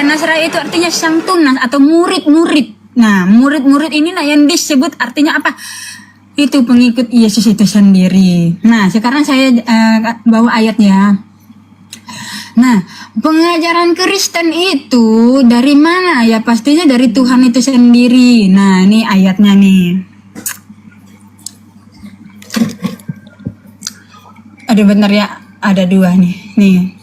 Nasra itu artinya sang tunas atau murid-murid. Nah, murid-murid inilah yang disebut artinya apa? Itu pengikut Yesus itu sendiri. Nah, sekarang saya bawa ayatnya. Nah, pengajaran Kristen itu dari mana? Ya pastinya dari Tuhan itu sendiri. Nah, ini ayatnya nih. Aduh bener ya, ada dua nih.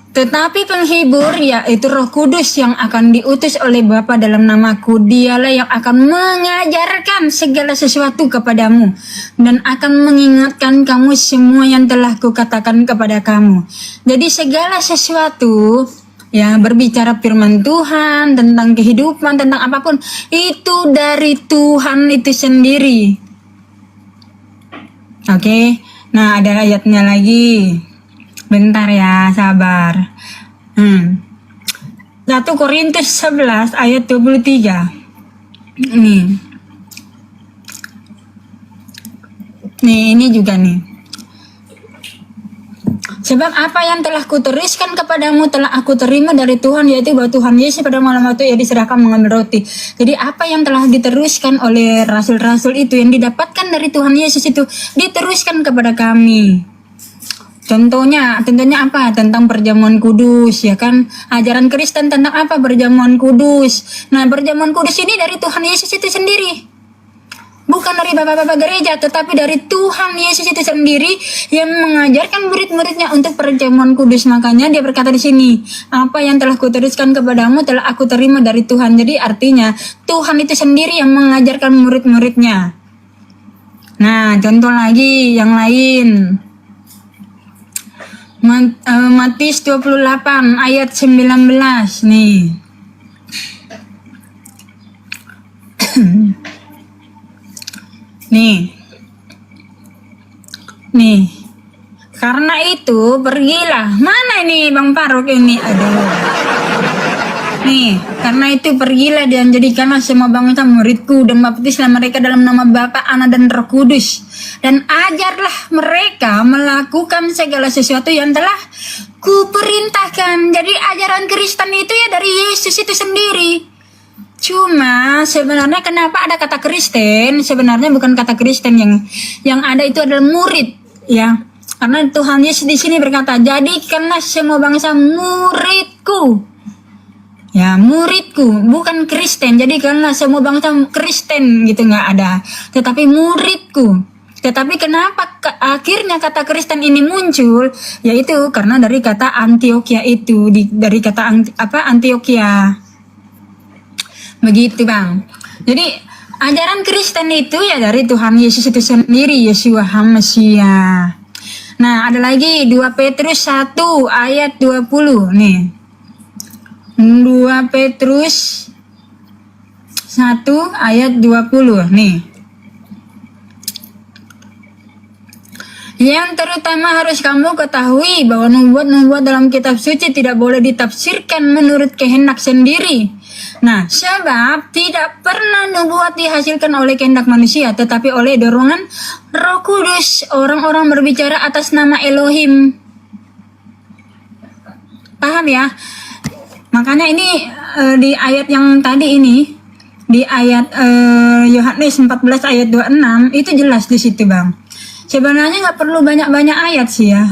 Tetapi penghibur yaitu Roh Kudus yang akan diutus oleh Bapa dalam namaku, dialah yang akan mengajarkan segala sesuatu kepadamu dan akan mengingatkan kamu semua yang telah kukatakan kepada kamu. Jadi segala sesuatu ya berbicara firman Tuhan tentang kehidupan, tentang apapun itu dari Tuhan itu sendiri. Oke. Nah, ada ayatnya lagi. Bentar ya, sabar. 1 Korintus 11 ayat 23. Ini juga nih. Sebab apa yang telah kuteruskan kepadamu telah aku terima dari Tuhan, yaitu bahwa Tuhan Yesus pada malam waktu ia diserahkan mengambil roti. Jadi apa yang telah diteruskan oleh rasul-rasul itu, yang didapatkan dari Tuhan Yesus itu diteruskan kepada kami. Tentunya apa? Tentang perjamuan kudus, ya kan? Ajaran Kristen tentang apa? Perjamuan kudus. Nah, perjamuan kudus ini dari Tuhan Yesus itu sendiri. Bukan dari bapak-bapak gereja, tetapi dari Tuhan Yesus itu sendiri yang mengajarkan murid-muridnya untuk perjamuan kudus. Makanya dia berkata di sini, apa yang telah kuteruskan kepadamu telah aku terima dari Tuhan. Jadi artinya Tuhan itu sendiri yang mengajarkan murid-muridnya. Nah, contoh lagi yang lain. Matius 28 ayat 19 nih. Nih. Karena itu pergilah. Mana ini Bang Faruk ini? Aduh. Nih, karena itu pergilah dan jadikanlah semua bangsa muridku dan baptislah mereka dalam nama Bapa, Anak dan Roh Kudus. Dan ajarlah mereka melakukan segala sesuatu yang telah kuperintahkan. Jadi ajaran Kristen itu ya dari Yesus itu sendiri. Cuma sebenarnya kenapa ada kata Kristen? Sebenarnya bukan kata Kristen, yang ada itu adalah murid, ya. Karena Tuhan Yesus di sini berkata, jadikanlah semua bangsa muridku. Ya, muridku, bukan Kristen. Jadikanlah semua bangsa Kristen gitu, nggak ada. Tetapi muridku. Tetapi kenapa akhirnya kata Kristen ini muncul? Yaitu karena dari kata Antioquia itu, dari kata Antioquia. Begitu Bang. Jadi ajaran Kristen itu ya dari Tuhan Yesus itu sendiri, Yeshua HaMashiach. Nah, ada lagi 2 Petrus 1 ayat 20 nih. 2 Petrus 1 ayat 20 nih. Yang terutama harus kamu ketahui bahwa nubuat-nubuat dalam kitab suci tidak boleh ditafsirkan menurut kehendak sendiri. Nah, sebab tidak pernah nubuat dihasilkan oleh kehendak manusia, tetapi oleh dorongan Roh Kudus. Orang-orang berbicara atas nama Elohim. Paham ya? Makanya ini di ayat yang tadi ini, di ayat Yohanes 14 ayat 26 itu jelas di situ Bang. Sebenarnya nggak perlu banyak-banyak ayat sih ya.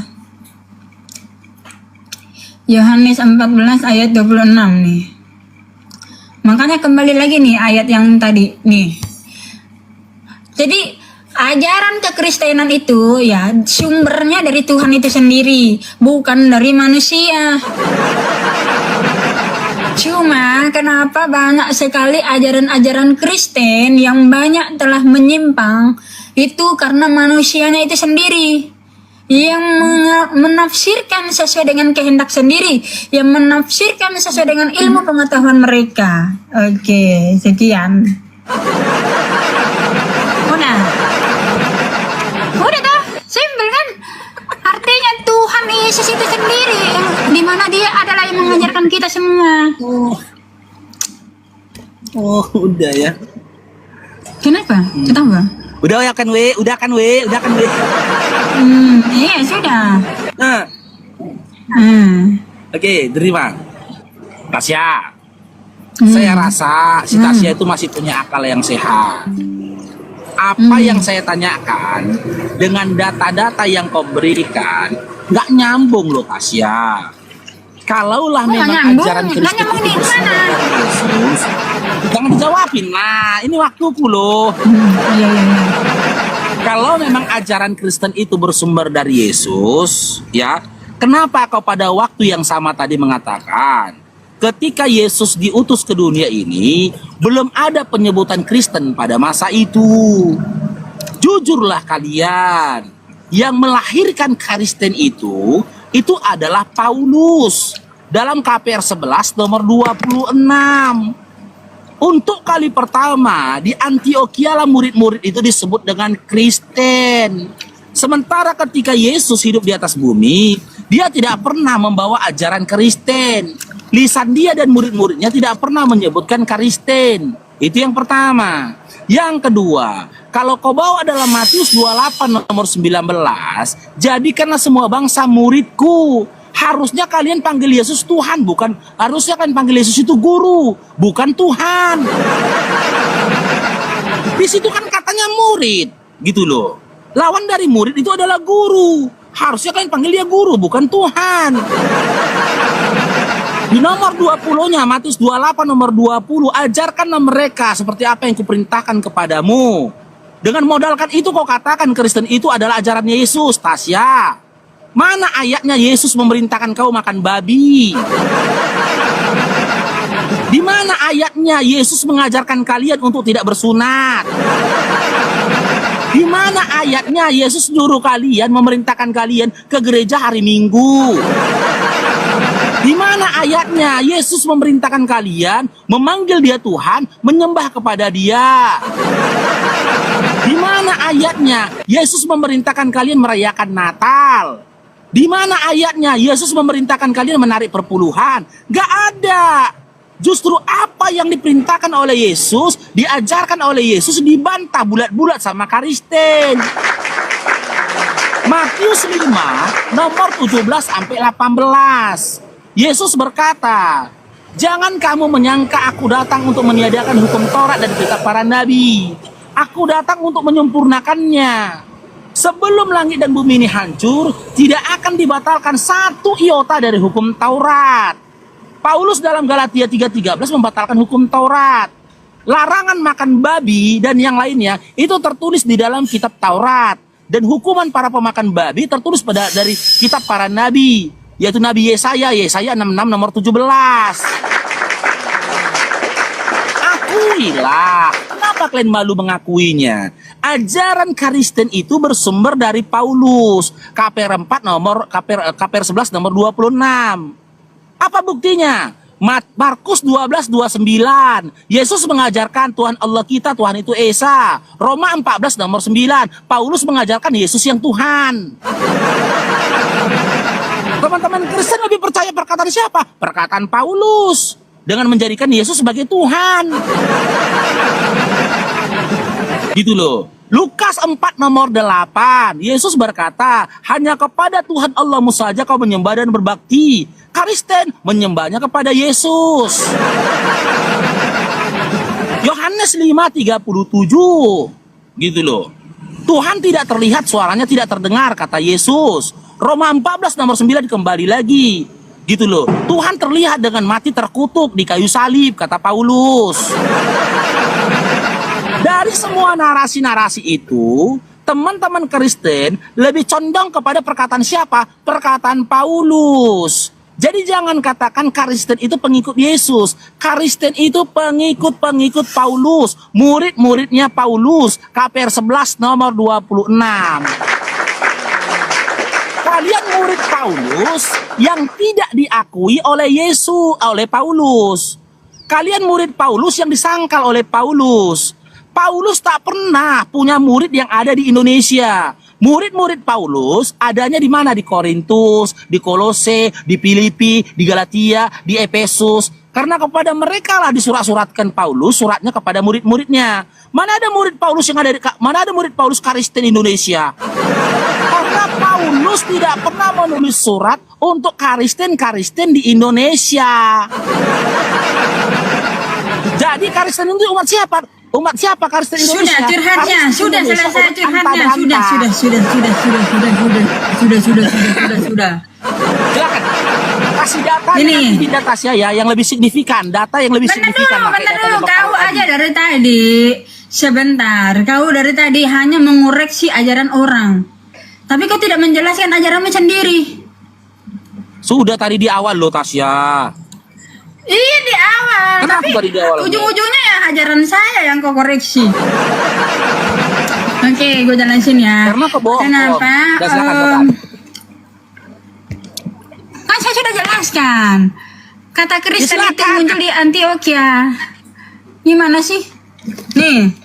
Yohanes 14 ayat 26 nih. Makanya kembali lagi nih ayat yang tadi nih. Jadi ajaran kekristenan itu ya sumbernya dari Tuhan itu sendiri, bukan dari manusia. Cuma kenapa banyak sekali ajaran-ajaran Kristen yang banyak telah menyimpang, itu karena manusianya itu sendiri yang menafsirkan sesuai dengan kehendak sendiri, yang menafsirkan sesuai dengan ilmu pengetahuan mereka. Oke, sekian. Udah toh, simpel kan? Artinya Tuhan Yesus itu sendiri, di mana Dia adalah yang mengajarkan kita semua. Oh, udah ya. Kenapa? Kenapa? Udah kan we. Iya sudah. Oke, terima. Tasya, saya rasa si Tasya itu masih punya akal yang sehat. Apa yang saya tanyakan dengan data-data yang kau berikan nggak nyambung loh Tasya. Kalaulah memang ajaran Kristen itu bersumber dari Yesus, jangan dijawabin. Nah, ini waktuku loh. Iya. Kalau memang ajaran Kristen itu bersumber dari Yesus, ya, kenapa kau pada waktu yang sama tadi mengatakan ketika Yesus diutus ke dunia ini belum ada penyebutan Kristen pada masa itu? Jujurlah kalian, yang melahirkan Kristen itu adalah Paulus dalam KPR 11 nomor 26. Untuk kali pertama di Antioquia lah murid-murid itu disebut dengan Kristen. Sementara ketika Yesus hidup di atas bumi, dia tidak pernah membawa ajaran Kristen. Lisan dia dan murid-muridnya tidak pernah menyebutkan Kristen. Itu yang pertama. Yang kedua, kalau kau bawa dalam Matius 28 nomor 19, jadikanlah semua bangsa muridku. Harusnya kalian panggil Yesus Tuhan, bukan, harusnya kan panggil Yesus itu guru, bukan Tuhan. Di situ kan katanya murid, gitu loh. Lawan dari murid itu adalah guru. Harusnya kalian panggil dia guru, bukan Tuhan. Di nomor 20-nya, Matius 28 nomor 20, ajarkanlah mereka seperti apa yang kuperintahkan kepadamu. Dengan modalkan itu kau katakan Kristen itu adalah ajarannya Yesus, Tasya. Mana ayatnya Yesus memerintahkan kau makan babi? Di mana ayatnya Yesus mengajarkan kalian untuk tidak bersunat? Di mana ayatnya Yesus nyuruh kalian, memerintahkan kalian ke gereja hari Minggu? Di mana ayatnya Yesus memerintahkan kalian memanggil dia Tuhan, menyembah kepada dia? Di mana ayatnya Yesus memerintahkan kalian merayakan Natal? Di mana ayatnya Yesus memerintahkan kalian menarik perpuluhan? Gak ada. Justru apa yang diperintahkan oleh Yesus, diajarkan oleh Yesus, dibantah bulat-bulat sama Kristen. Matius 5 nomor 17 sampai 18. Yesus berkata, "Jangan kamu menyangka aku datang untuk meniadakan hukum Taurat dan kitab para nabi. Aku datang untuk menyempurnakannya. Sebelum langit dan bumi ini hancur, tidak akan dibatalkan satu iota dari hukum Taurat." Paulus dalam Galatia 3:13 membatalkan hukum Taurat. Larangan makan babi dan yang lainnya itu tertulis di dalam kitab Taurat. Dan hukuman para pemakan babi tertulis dari kitab para nabi, yaitu Nabi Yesaya 66 nomor 17. Akuilah. Kenapa kalian malu mengakuinya? Ajaran Kristen itu bersumber dari Paulus. KPR 11 nomor 26. Apa buktinya? Markus 12:29. Yesus mengajarkan Tuhan Allah kita, Tuhan itu Esa. Roma 14 nomor 9. Paulus mengajarkan Yesus yang Tuhan. Teman-teman Kristen lebih percaya perkataan siapa? Perkataan Paulus. Dengan menjadikan Yesus sebagai Tuhan. Gitu loh. Lukas 4 nomor 8. Yesus berkata, hanya kepada Tuhan Allahmu saja kau menyembah dan berbakti. Kristen menyembahnya kepada Yesus. Yohanes 5:37. Gitu loh. Tuhan tidak terlihat, suaranya tidak terdengar, kata Yesus. Roma 14 nomor 9 kembali lagi. Gitu loh. Tuhan terlihat dengan mati terkutuk di kayu salib, kata Paulus. Dari semua narasi-narasi itu, teman-teman Kristen lebih condong kepada perkataan siapa? Perkataan Paulus. Jadi jangan katakan Kristen itu pengikut Yesus. Kristen itu pengikut-pengikut Paulus. Murid-muridnya Paulus. KPR 11 nomor 26. Kalian murid Paulus yang tidak diakui oleh Yesus, oleh Paulus. Kalian murid Paulus yang disangkal oleh Paulus. Paulus tak pernah punya murid yang ada di Indonesia. Murid-murid Paulus adanya di mana? Di Korintus, di Kolose, di Filipi, di Galatia, di Efesus. Karena kepada mereka lah disurat-suratkan Paulus suratnya kepada murid-muridnya. Mana ada murid Paulus yang ada mana ada murid Paulus Kristen Indonesia? Karena Paulus tidak pernah menulis surat untuk Kristen di Indonesia. Jadi Kristen itu umat siapa? Umat siapa Kristen Indonesia? Sudah curhatnya, Kristen sudah Indonesia selesai umat curhatnya, tanpa sudah. Silakan. Kasih data Ini. nanti data saya yang lebih signifikan, data yang lebih signifikan. lah. Bentar dulu, kau aja dari tadi. Sebentar, kau dari tadi hanya mengoreksi ajaran orang. Tapi kau tidak menjelaskan ajaranmu sendiri. Sudah tadi di awal loh Tasya. Iya di awal, Kenapa tapi tadi di awal? ujung-ujungnya ya ajaran saya yang kau koreksi. Oke, gue jelasin ya. Karena kebohongan. Kenapa? Udah, silakan. Kan saya sudah jelaskan. Kata Kristen Ya, itu silakan. muncul di Antioquia. Gimana sih? Nih,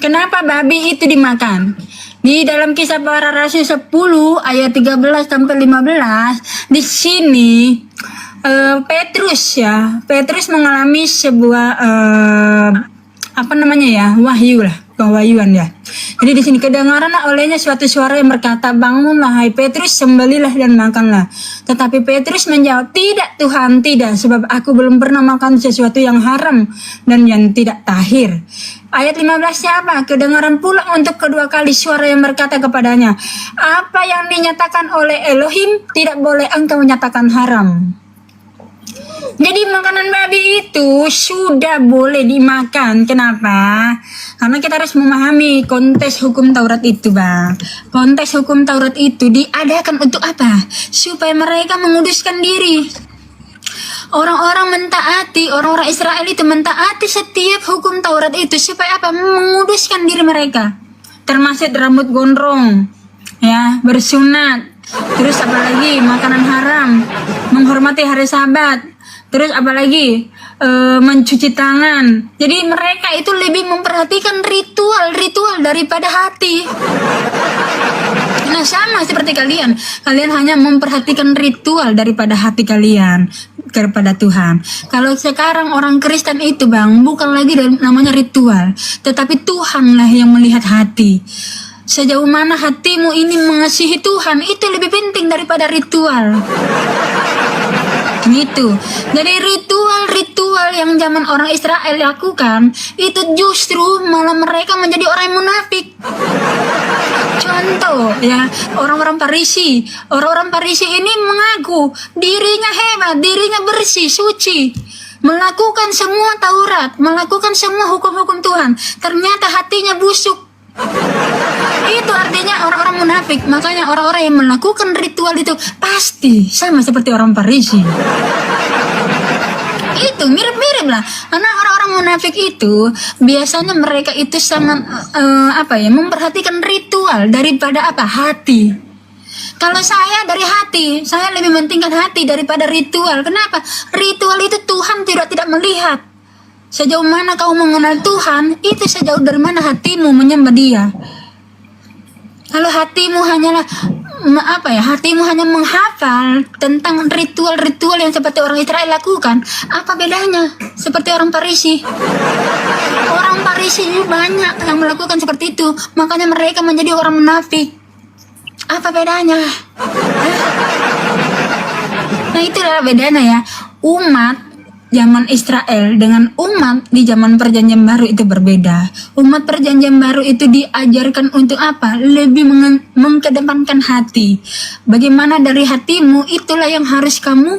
kenapa babi itu dimakan? Di dalam Kisah Para Rasul 10 ayat 13 sampai 15 di sini Petrus mengalami sebuah apa namanya ya, wahyu lah, kewahyuan ya. Jadi di sini kedengaranlah olehnya suatu suara yang berkata, bangunlah hai Petrus, sembelilah dan makanlah. Tetapi Petrus menjawab, tidak Tuhan, tidak, sebab aku belum pernah makan sesuatu yang haram dan yang tidak tahir. Ayat 15 siapa? Kedengaran pula untuk kedua kali suara yang berkata kepadanya, apa yang dinyatakan oleh Elohim tidak boleh engkau nyatakan haram. Jadi makanan babi itu sudah boleh dimakan. Kenapa? Karena kita harus memahami konteks hukum Taurat itu, Bang. Konteks hukum Taurat itu diadakan untuk apa? Supaya mereka menguduskan diri. Orang-orang mentaati, orang-orang Israel itu mentaati setiap hukum Taurat itu supaya apa? Menguduskan diri mereka. Termasuk rambut gondrong, ya, bersunat. Terus apalagi makanan haram, menghormati hari Sabat. Terus apalagi mencuci tangan. Jadi mereka itu lebih memperhatikan ritual daripada hati. Nah sama seperti kalian. Kalian hanya memperhatikan ritual daripada hati kalian kepada Tuhan. Kalau sekarang orang Kristen itu, Bang, bukan lagi namanya ritual, tetapi Tuhanlah yang melihat hati. Sejauh mana hatimu ini mengasihi Tuhan, itu lebih penting daripada ritual. Gitu. Jadi ritual yang zaman orang Israel lakukan itu justru malah mereka menjadi orang yang munafik. Contoh ya, orang-orang Farisi ini mengaku dirinya hebat, dirinya bersih, suci, melakukan semua Taurat, melakukan semua hukum-hukum Tuhan. Ternyata hatinya busuk. Itu artinya orang-orang munafik. Makanya orang-orang yang melakukan ritual itu pasti sama seperti orang Farisi. Itu mirip-mirip lah. Karena orang-orang munafik itu biasanya mereka itu sangat memperhatikan ritual daripada apa? Hati. Kalau saya dari hati, saya lebih mementingkan hati daripada ritual. Kenapa? Ritual itu Tuhan tidak melihat. Sejauh mana kau mengenal Tuhan, itu sejauh dari mana hatimu menyembah Dia. Kalau hatimu hanyalah hatimu hanya menghafal tentang ritual-ritual yang seperti orang Israel lakukan, apa bedanya seperti orang Farisi? Orang Farisi banyak yang melakukan seperti itu, makanya mereka menjadi orang munafik. Apa bedanya? Nah itulah bedanya ya. Umat zaman Israel dengan umat di zaman Perjanjian Baru itu berbeda. Umat Perjanjian Baru itu diajarkan untuk apa? Lebih mengedepankan hati. Bagaimana dari hatimu, itulah yang harus kamu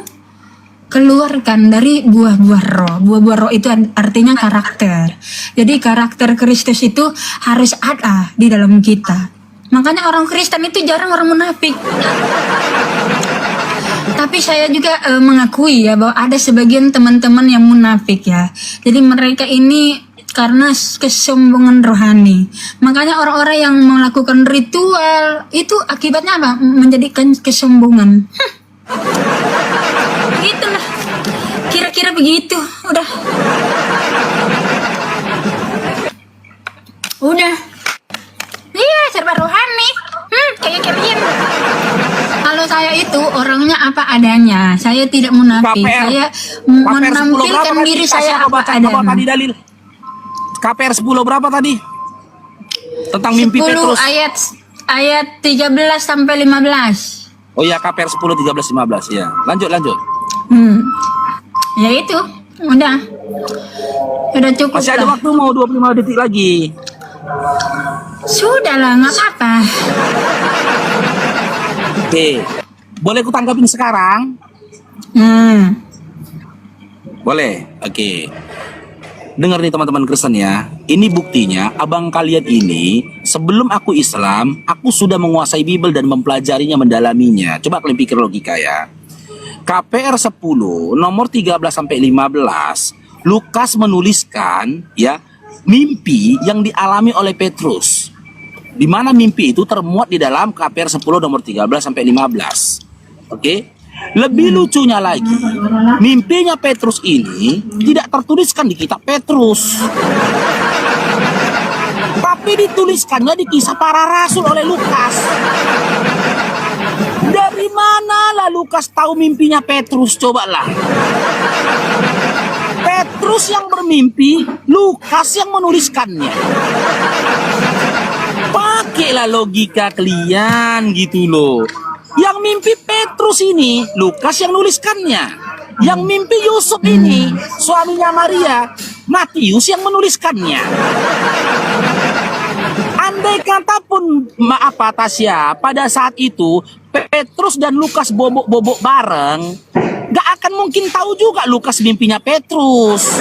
keluarkan dari buah-buah roh. Buah-buah roh itu artinya karakter. Jadi karakter Kristus itu harus ada di dalam kita. Makanya orang Kristen itu jarang orang munafik. Tapi saya juga mengakui ya bahwa ada sebagian teman-teman yang munafik ya. Jadi mereka ini karena kesombongan rohani. Makanya orang-orang yang melakukan ritual itu akibatnya apa? Menjadikan kesombongan. Gitulah. Kira-kira begitu. Udah. Iya, serba rohani. Kayak kalian. Kalau saya itu orangnya apa adanya. Saya tidak munafik. Saya menampilkan diri saya apa adanya. Tadi dalil. KPR 10 berapa tadi? Tentang mimpi 10 Petrus. ayat 13 sampai 15. Oh iya, KPR 10 13 15 ya. Lanjut. Ya itu. Udah. Sudah cukup Masih ada lah. waktu mau 25 detik lagi. Sudahlah, nggak apa-apa. Oke. Boleh ku tanggapin sekarang? Hmm. Boleh. Oke. Dengar nih teman-teman Kristen ya. Ini buktinya abang kalian ini sebelum aku Islam, aku sudah menguasai Bible dan mempelajarinya, mendalaminya. Coba kalian pikir logika ya. KPR 10 nomor 13 sampai 15, Lukas menuliskan ya mimpi yang dialami oleh Petrus. Di mana mimpi itu termuat di dalam KPR 10 nomor 13 sampai 15. Oke? Lebih lucunya lagi, mimpinya Petrus ini tidak tertuliskan di kitab Petrus, tapi dituliskannya di Kisah Para Rasul oleh Lukas. Dari mana lah Lukas tahu mimpinya Petrus? Cobalah. Petrus yang bermimpi, Lukas yang menuliskannya. Pakailah logika kalian gitu loh. Yang mimpi Petrus ini, Lukas yang nuliskannya. Yang mimpi Yusuf ini, suaminya Maria, Matius yang menuliskannya. Andai kata pun, maaf Tasya, pada saat itu Petrus dan Lukas bobok-bobok bareng, gak akan mungkin tahu juga Lukas mimpinya Petrus.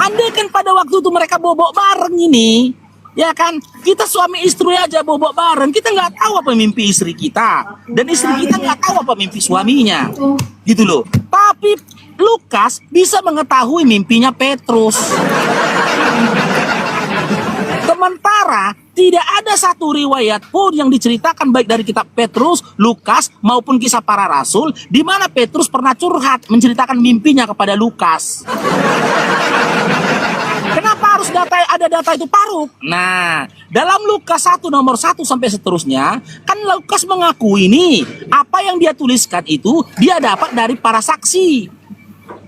Andai kan pada waktu itu mereka bobok bareng ini, ya kan, kita suami istri aja bobok bareng, kita nggak tahu apa mimpi istri kita, dan istri kita nggak tahu apa mimpi suaminya, gitu loh. Tapi Lukas bisa mengetahui mimpinya Petrus. Sementara tidak ada satu riwayat pun yang diceritakan baik dari kitab Petrus, Lukas maupun Kisah Para Rasul di mana Petrus pernah curhat menceritakan mimpinya kepada Lukas. Kenapa harus ada data itu Paruk? Nah, dalam Lukas 1 nomor 1 sampai seterusnya, kan Lukas mengakui nih, apa yang dia tuliskan itu dia dapat dari para saksi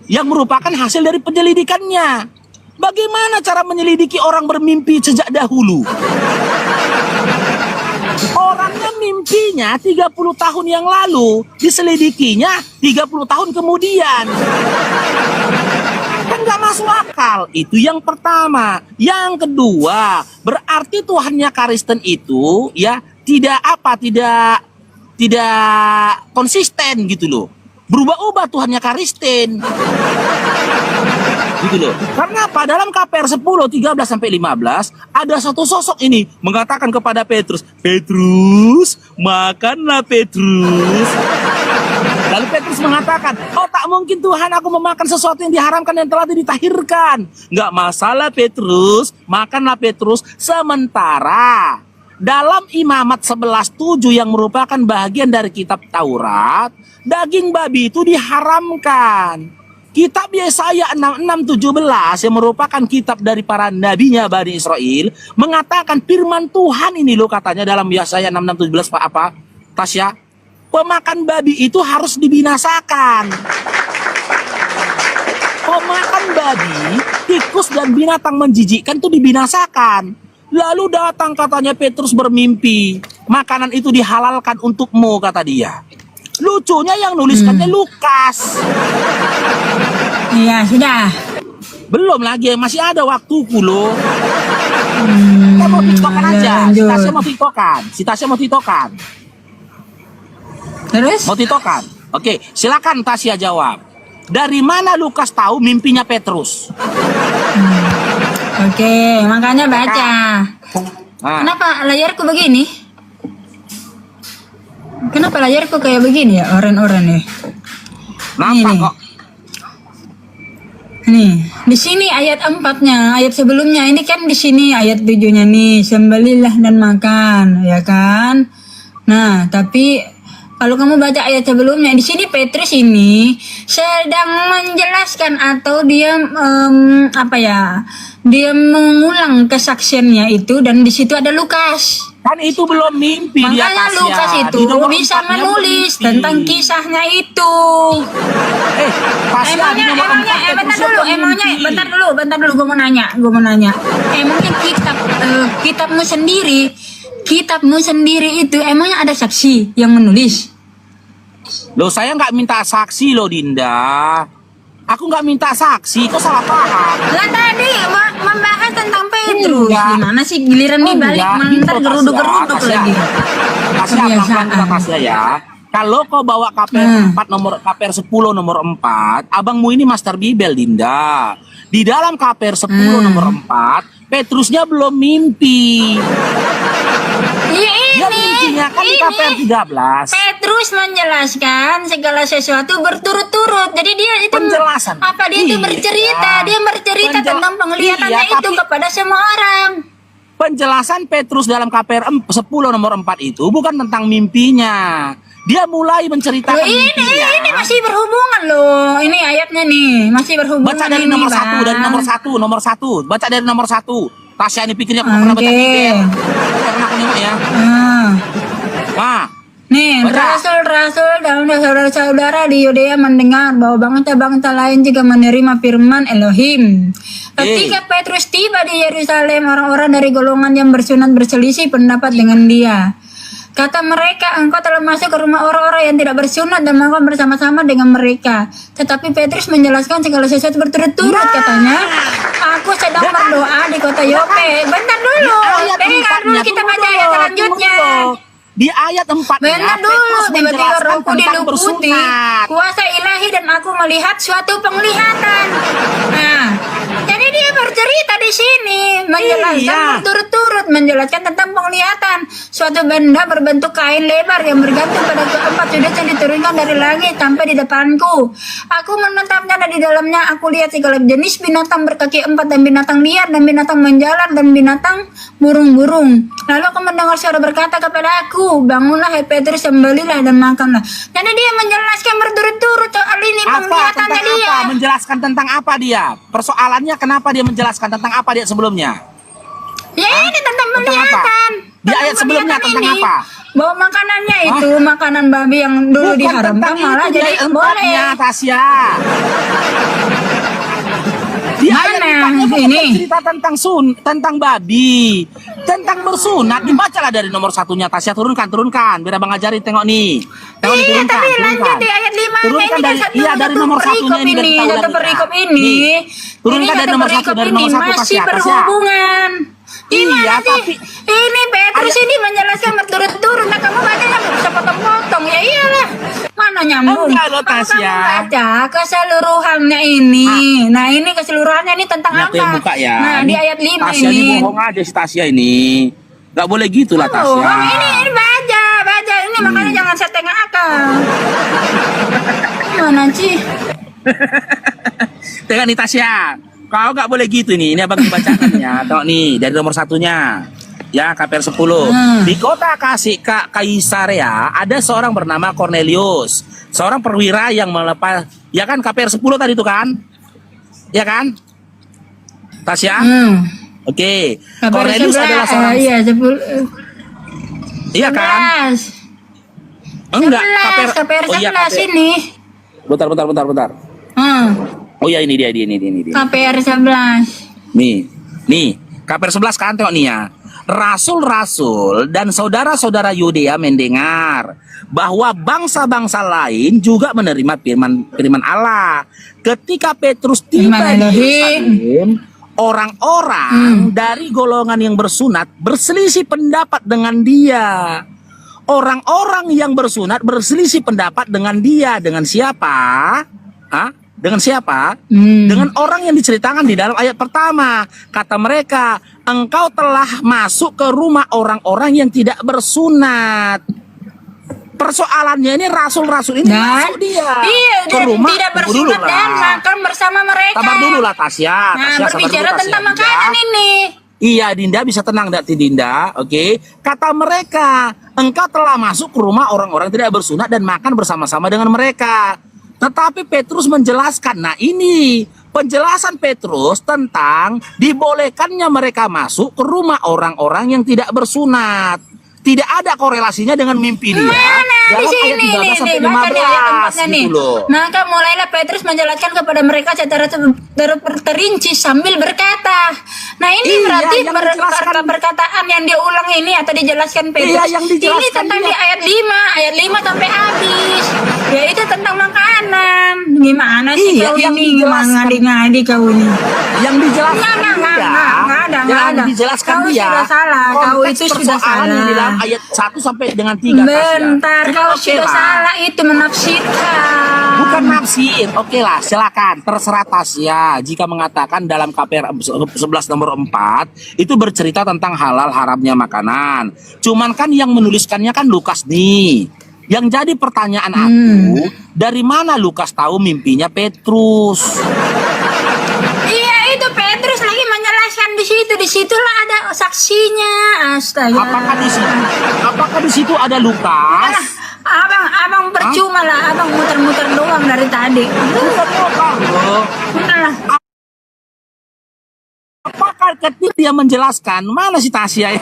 yang merupakan hasil dari penyelidikannya. Bagaimana cara menyelidiki orang bermimpi sejak dahulu? Orangnya mimpinya 30 tahun yang lalu, diselidikinya 30 tahun kemudian. Kan gak masuk akal. Itu yang pertama. Yang kedua, berarti Tuhannya Kristen itu ya tidak konsisten gitu loh. Berubah-ubah Tuhannya Kristen. Gitu loh. Karena apa? Dalam KPR 10 13 sampai 15 ada satu sosok ini mengatakan kepada Petrus, "Petrus, makanlah Petrus." Lalu Petrus mengatakan, "Oh, tak mungkin Tuhan, aku memakan sesuatu yang diharamkan dan telah ditahirkan." Nggak masalah Petrus, makanlah Petrus. Sementara dalam Imamat 11:7 yang merupakan bagian dari kitab Taurat, daging babi itu diharamkan. Kitab Yesaya 66:17 yang merupakan kitab dari para nabinya Bani Israel mengatakan firman Tuhan ini loh, katanya dalam Yesaya 66:17 apa? Tasya, pemakan babi itu harus dibinasakan. Pemakan babi, tikus dan binatang menjijikkan itu dibinasakan. Lalu datang katanya Petrus bermimpi, makanan itu dihalalkan untukmu, kata dia. Lucunya yang nuliskannya Lukas. Iya, sudah. Belum lagi, masih ada waktuku loh. Kita mau tiktokan aja. Si lanjut. Tasya mau tiktokan. Si Tasya mau tiktokan. Terus? Mau tiktokan. Oke, silakan Tasya jawab. Dari mana Lukas tahu mimpinya Petrus? Oke, makanya baca. Nah, Kenapa layarku begini? Kenapa layarku kayak begini ya, oren-oren ya? nampak Ini. kok. Nih, di sini ayat 4-nya, ayat sebelumnya ini kan di sini ayat 7-nya nih, sembelihlah dan makan, ya kan? Nah, tapi kalau kamu baca ayat sebelumnya, di sini Petrus ini sedang menjelaskan atau dia dia mengulang kesaksiannya itu, dan di situ ada Lukas. Kan itu belum mimpi dia, Makanya Tasya. Lukas itu Di nomor bisa 4-nya menulis bermimpi. tentang kisahnya itu. Tasya, di Emangnya, nomor 4 bentar Petrusnya dulu, bermimpi. bentar dulu, gue mau nanya. Emangnya kitabmu sendiri itu emangnya ada saksi yang menulis? Loh, saya nggak minta saksi loh, Dinda. Aku nggak minta saksi, kok salah paham. Lah tadi membahas tentang Petrus. Enggak. Gimana sih giliran nih balik Enggak, mentar gitu, geruduk-geruduk Tasya. lagi. Tasya, Kebiasaan. pelan-pelan Tasya ya. Kalau kau bawa KPR 4 nomor KPR 10 nomor 4, abangmu ini Master Bibel, Dinda. Di dalam KPR 10 nomor 4, Petrusnya belum mimpi. Iya Dia mimpinya kan di KPR 13. Petrus menjelaskan segala sesuatu berturut-turut. Jadi dia itu Penjelasan. apa dia itu Iya. bercerita, dia bercerita tentang penglihatannya Iya, itu tapi- kepada semua orang. Penjelasan Petrus dalam KPR 10 nomor 4 itu bukan tentang mimpinya. Dia mulai menceritakan Loh, mimpinya. ini masih berhubungan loh. Ini ayatnya nih masih berhubungan. Baca dari ini, nomor Bang. 1, nomor 1. Baca dari nomor 1. Tasya ini pikirnya aku pernah baca Oke. Bibel. Karena aku nengok ya. Ah. Nah, Nih, Baca. rasul-rasul dan saudara-saudara di Yudea mendengar bahwa bangsa-bangsa lain juga menerima firman Elohim. Ketika Petrus tiba di Yerusalem, orang-orang dari golongan yang bersunat berselisih pendapat dengan dia. Kata mereka, engkau telah masuk ke rumah orang-orang yang tidak bersunat dan makan bersama-sama dengan mereka. Tetapi Petrus menjelaskan segala sesuatu berturut-turut, katanya. Aku sedang berdoa di kota Yope. Bentar dulu, dengar dulu kita baca ayat selanjutnya. Di ayat 4 Benar dulu, tiba-tiba rohku diliputi bersunat. kuasa ilahi dan aku melihat suatu penglihatan. Nah, jadi dia bercerita di sini, menjelaskan Iya. berturut-turut, menjelaskan tentang penglihatan suatu benda berbentuk kain lebar yang bergantung pada keempat sudut yang diturunkan dari langit sampai di depanku. Aku menatapnya dan di dalamnya aku lihat segala jenis binatang berkaki 4 dan binatang liar dan binatang menjalar dan binatang burung-burung. Lalu aku mendengar suara berkata kepada aku, bangunlah hai Petrus, sembelilah dan makanlah. Jadi dia menjelaskan berturut-turut soal ini penglihatannya Tentang dia. apa? Menjelaskan tentang apa dia? Persoalannya kenapa dia menjelaskan tentang apa dia sebelumnya? Ya ini tentang Tentang apa? penglihatan. Di Tentang ayat sebelumnya penglihatan tentang ini. apa? Bahwa makanannya itu makanan babi yang dulu Bukan diharamkan tentang malah itu, di jadi ayat boleh. 4-nya, Tasya. Di ayat Mana 4-nya bukan ini? cerita tentang babi, tentang bersunat. Dibacalah dari nomor 1-nya, Tasya. Turunkan, biar abang ajarin. Tengok nih, Iya, diturunkan, tapi lanjut di ayat 5-nya Turunkan ini dari, kan iya, dari nomor 1-nya ini, dari kita satu ulangi. perikop Nah, ini. nih. Turunkan Ini dari satu nomor 1, perikop dari ini nomor 1, masih Tasya. berhubungan. Iya, Gimana sih? Ini Petrus ini menjelaskan berturut-turut. Nah kamu baca nggak bisa potong-potong. Ya iyalah. Mana nyambung? Enggak loh, Kalau Tasya. kamu baca keseluruhannya ini. Nah ini keseluruhannya ini tentang Ini aku yang apa? buka ya. Nah Ini di ayat 5 Tasya ini. ini bohong aja si Tasya ini. Gak boleh gitu lah, Oh, Tasya. ini baca. Ini makanya jangan setengah akal. Mana sih? Tengok nih Tasya, kau gak boleh gitu nih. Ini abang bacakan ya. Tengok nih dari nomor 1-nya. Ya, KPR 10. Di kota Kaisarea ada seorang bernama Cornelius, seorang perwira yang melepas, ya kan, KPR 10 tadi itu kan? Ya kan? Tasya? Oke. Cornelius adalah seorang, Iya, 10. iya kan? 11. Enggak, 11, KPR 11 oh iya, KPR. ini. Bentar. Oh ya, ini dia. KPR 11. Nih, KPR 11 kan, tengok nih ya. Rasul-rasul dan saudara-saudara Yudea mendengar bahwa bangsa-bangsa lain juga menerima firman Allah. Ketika Petrus tiba Firman di Elohim. Yerusalem, orang-orang dari golongan yang bersunat berselisih pendapat dengan dia. Orang-orang yang bersunat berselisih pendapat dengan dia. Dengan siapa? Hah? Dengan siapa? Dengan orang yang diceritakan di dalam ayat pertama. Kata mereka, engkau telah masuk ke rumah orang-orang yang tidak bersunat. Persoalannya ini rasul-rasul ini masuk dia Iya, ke dia rumah. tidak Tunggu dulu bersunat dan lah. makan bersama mereka. Sabar dulu lah Tasya. Nah, Tasya, sabar berbicara dulu, Tasya. tentang Dinda. makanan ini. Iya, Dinda bisa tenang, Dinda. Oke. Kata mereka, engkau telah masuk ke rumah orang-orang tidak bersunat dan makan bersama-sama dengan mereka. Tetapi Petrus menjelaskan, nah ini penjelasan Petrus tentang dibolehkannya mereka masuk ke rumah orang-orang yang tidak bersunat. Tidak ada korelasinya dengan mimpi dia. Mana di dalam ayat sini 13 sampai nih, baca di ayat 4-nya 15 nih. gitu loh. Maka mulailah Petrus menjelaskan kepada mereka secara terperinci sambil berkata. Nah ini Iya, berarti yang dijelaskan. perkataan yang dia ulang ini atau dijelaskan Petrus. Iya, yang dijelaskan ini tentang dia. di ayat 5 sampai habis. Yaitu tentang makanan. Gimana sih Iya, kau yang ini? dijelaskan. Ngadi-ngadi kau ini. Yang dijelaskan Enggak ada, yang ada. dijelaskan Kau dia. sudah salah, kau Konteks itu sudah persoalan salah. di dalam ayat 1 sampai dengan 3 Bentar, Tasya. kau Oke sudah lah. salah itu menafsirkan. Bukan nafsir. Oke lah, silakan. Terserah Tasya. Jika mengatakan dalam KPR 11 nomor 4 itu bercerita tentang halal haramnya makanan. Cuman kan yang menuliskannya kan Lukas nih. Yang jadi pertanyaan aku, dari mana Lukas tahu mimpinya Petrus? Iya, itu Petrus lagi menjelaskan di situ. Di situlah ada saksinya. Astaga. Apakah di situ ada Lukas? Abang percuma lah, abang muter-muter doang dari tadi. Udahlah. Apakah ketika dia menjelaskan mana si Tasya?